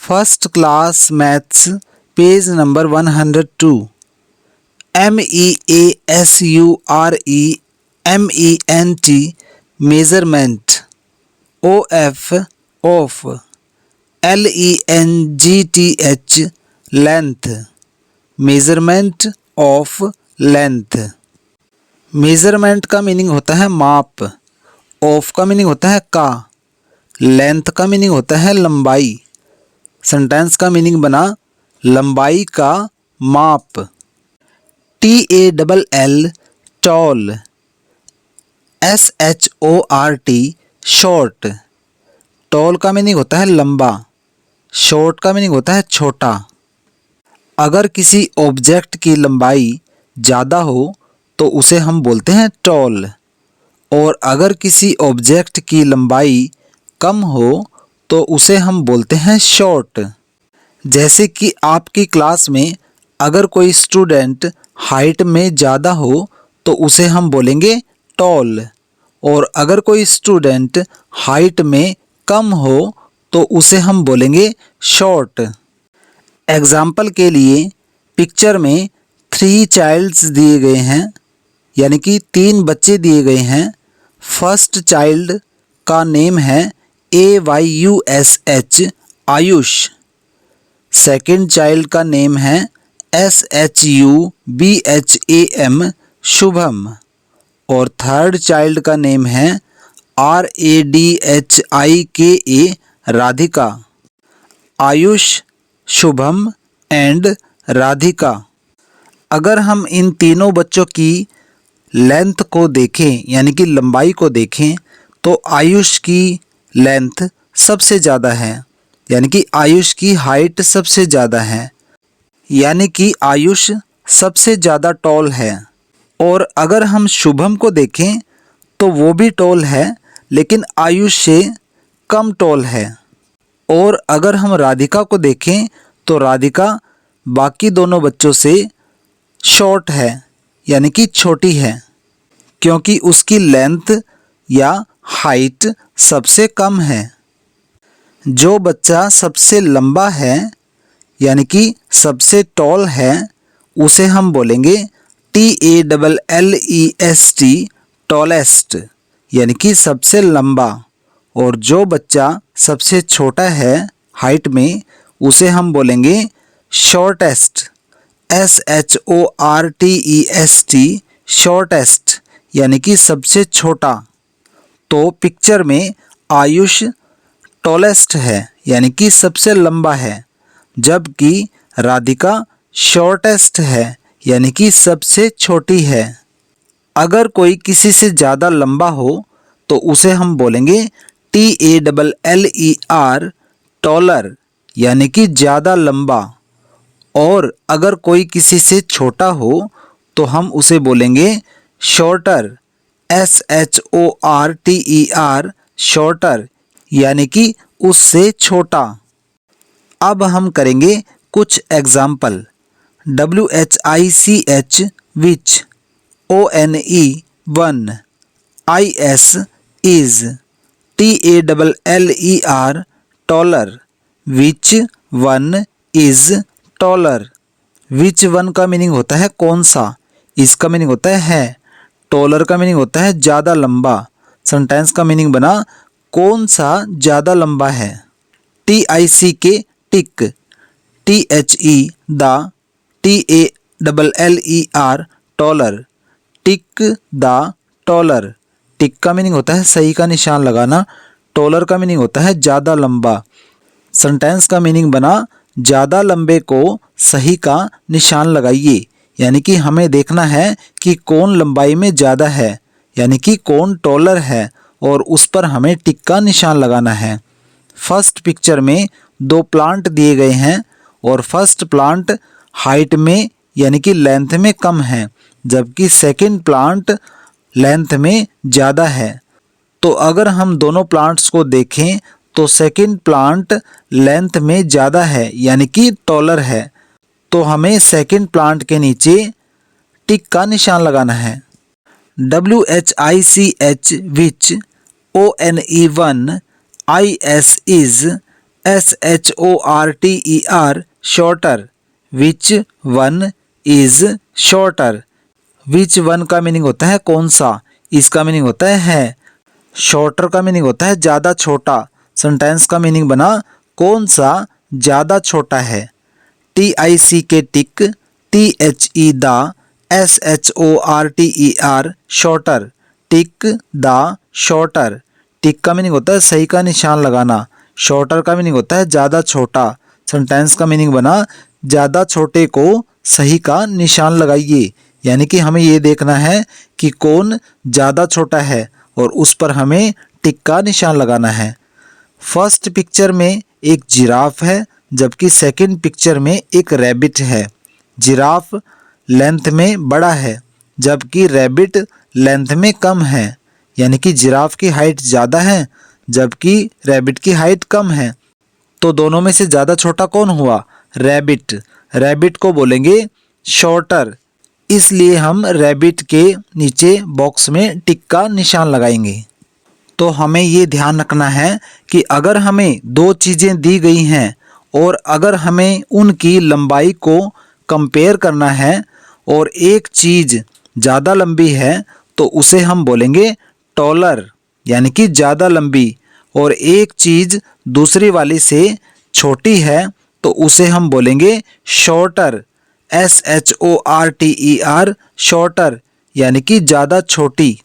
First class maths page number 102। MEASUREMENT measurement, OF of, LENGTH length, measurement of length. Measurement का meaning होता है माप, of का meaning होता है का, लेंथ का मीनिंग होता है लंबाई। सेंटेंस का मीनिंग बना लंबाई का माप। TALL tall, SHORT short. Tall का मीनिंग होता है लंबा, शॉर्ट का मीनिंग होता है छोटा। अगर किसी ऑब्जेक्ट की लंबाई ज़्यादा हो तो उसे हम बोलते हैं टॉल, और अगर किसी ऑब्जेक्ट की लंबाई कम हो तो उसे हम बोलते हैं शॉर्ट। जैसे कि आपकी क्लास में अगर कोई स्टूडेंट हाइट में ज़्यादा हो तो उसे हम बोलेंगे टॉल, और अगर कोई स्टूडेंट हाइट में कम हो तो उसे हम बोलेंगे शॉर्ट। एग्जाम्पल के लिए पिक्चर में 3 चाइल्ड्स दिए गए हैं, यानी कि 3 बच्चे दिए गए हैं। फर्स्ट चाइल्ड का नेम है AYUSH आयुष। सेकंड चाइल्ड का नेम है SHUBHAM शुभम, और थर्ड चाइल्ड का नेम है RADHIKA राधिका। आयुष, शुभम एंड राधिका। अगर हम इन तीनों बच्चों की लेंथ को देखें, यानी कि लंबाई को देखें, तो आयुष की लेंथ सबसे ज़्यादा है, यानी कि आयुष की हाइट सबसे ज़्यादा है, यानी कि आयुष सबसे ज़्यादा टॉल है। और अगर हम शुभम को देखें तो वो भी टॉल है, लेकिन आयुष से कम टॉल है। और अगर हम राधिका को देखें तो राधिका बाकी दोनों बच्चों से शॉर्ट है, यानी कि छोटी है, क्योंकि उसकी लेंथ या हाइट सबसे कम है। जो बच्चा सबसे लंबा है, यानी कि सबसे टॉल है, उसे हम बोलेंगे TALLEST टॉलेस्ट, यानी कि सबसे लंबा। और जो बच्चा सबसे छोटा है हाइट में, उसे हम बोलेंगे शॉर्टेस्ट, SHORTEST शॉर्टेस्ट, यानी कि सबसे छोटा। तो पिक्चर में आयुष टॉलेस्ट है, यानी कि सबसे लंबा है, जबकि राधिका शॉर्टेस्ट है, यानी कि सबसे छोटी है। अगर कोई किसी से ज़्यादा लंबा हो तो उसे हम बोलेंगे TALLER टॉलर, यानी कि ज़्यादा लंबा। और अगर कोई किसी से छोटा हो तो हम उसे बोलेंगे शॉर्टर, SHORTER शॉर्टर, यानी कि उससे छोटा। अब हम करेंगे कुछ example. WHICH which, ONE 1 IS is, TALLER taller, which one is taller। which one का मीनिंग होता है कौन सा, इसका मीनिंग होता है टॉलर का मीनिंग होता है ज़्यादा लंबा। सेंटेंस का मीनिंग बना कौन सा ज़्यादा लंबा है। TICK tick, THE the, TALLER taller, tick the taller. Tick का मीनिंग होता है सही का निशान लगाना, टॉलर का मीनिंग होता है ज़्यादा लंबा। सेंटेंस का मीनिंग बना ज़्यादा लंबे को सही का निशान लगाइए, यानी कि हमें देखना है कि कौन लंबाई में ज़्यादा है, यानी कि कौन टॉलर है, और उस पर हमें टिक का निशान लगाना है। फर्स्ट पिक्चर में 2 प्लांट दिए गए हैं, और फर्स्ट प्लांट हाइट में यानी कि लेंथ में कम है, जबकि सेकंड प्लांट लेंथ में ज़्यादा है। तो अगर हम दोनों प्लांट्स को देखें तो सेकंड प्लांट लेंथ में ज़्यादा है, यानी कि टॉलर है, तो हमें सेकंड प्लांट के नीचे टिक का निशान लगाना है। WHICH which, ONE 1 IS is, SHORTER shorter. Which one is shorter? Which one का मीनिंग होता है कौन सा, इसका मीनिंग होता है। शॉर्टर का मीनिंग होता है ज़्यादा छोटा। सेंटेंस का मीनिंग बना कौन सा ज़्यादा छोटा है। TICK tick, THE the, SHORTER shorter. Tick the shorter. Tick का मीनिंग होता है सही का निशान लगाना। शॉर्टर का मीनिंग होता है ज़्यादा छोटा। सेंटेंस का मीनिंग बना ज़्यादा छोटे को सही का निशान लगाइए। यानी कि हमें ये देखना है कि कौन ज़्यादा छोटा है और उस पर हमें टिक का निशान लगाना है। फर्स्ट पिक्चर में एक जिराफ है जबकि सेकंड पिक्चर में एक रैबिट है। जिराफ लेंथ में बड़ा है जबकि रैबिट लेंथ में कम है। यानी कि जिराफ की हाइट ज़्यादा है जबकि रैबिट की हाइट कम है। तो दोनों में से ज़्यादा छोटा कौन हुआ? रैबिट। रैबिट को बोलेंगे शॉर्टर, इसलिए हम रैबिट के नीचे बॉक्स में टिक का निशान लगाएंगे। तो हमें ये ध्यान रखना है कि अगर हमें दो चीज़ें दी गई हैं और अगर हमें उनकी लंबाई को कंपेयर करना है और एक चीज़ ज़्यादा लंबी है तो उसे हम बोलेंगे टॉलर, यानी कि ज़्यादा लंबी, और एक चीज़ दूसरी वाली से छोटी है तो उसे हम बोलेंगे शॉर्टर, SHORTER शॉर्टर, यानी कि ज़्यादा छोटी।